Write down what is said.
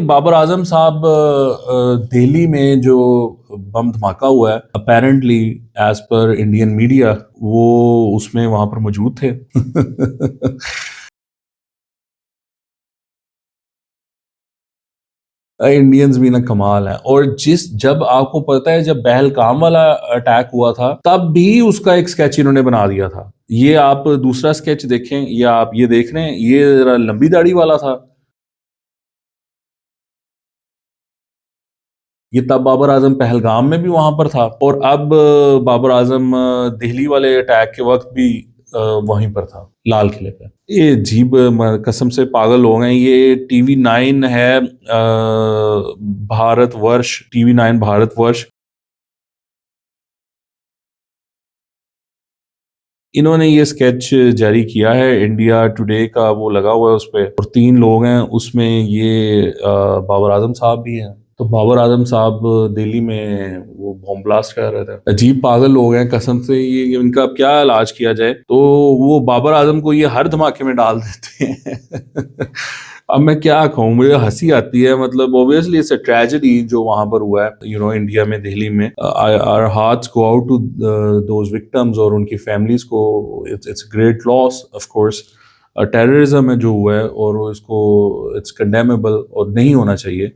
बाबर आजम साहब दिल्ली में जो बम धमाका हुआ है, apparently as per Indian media, वो उसमें वहां पर मौजूद थे। इंडियंस भी ना कमाल है। और जब आपको पता है, जब पहलगाम वाला अटैक हुआ था, तब भी उसका एक स्केच इन्होंने बना दिया था। ये आप दूसरा स्केच देखें, या आप ये देख रहे हैं, ये जरा लंबी दाढ़ी वाला था। ये तब बाबर आजम पहलगाम में भी वहां पर था, और अब बाबर आजम दिल्ली वाले अटैक के वक्त भी वहीं पर था, लाल किले पे। ये अजीब, कसम से पागल हो गए। ये टीवी 9 है, भारतवर्ष, टीवी 9 भारतवर्ष। इन्होंने ये स्केच जारी किया है, इंडिया टुडे का वो लगा हुआ है उस पे, और 3 लोग हैं उसमें, ये बाबर आजम साहब भी हैं। तो बाबर आजम साहब दिल्ली में वो बॉम्ब ब्लास्ट कर रहे थे। अजीब पागल लोग हैं, कसम से। ये इनका अब क्या इलाज किया जाए? तो वो बाबर आजम को ये हर धमाके में डाल देते हैं। अब मैं क्या कहूँ, मुझे हंसी आती है। मतलब ऑब्वियसली इट्स अ ट्रेजेडी जो वहां पर हुआ है, इंडिया में, दिल्ली में। Our hearts go out to those victims और उनकी फैमिलीज को। It's great loss, of course. Terrorism है जो हुआ है, और इसको इट्स कंडेमेबल और नहीं होना चाहिए।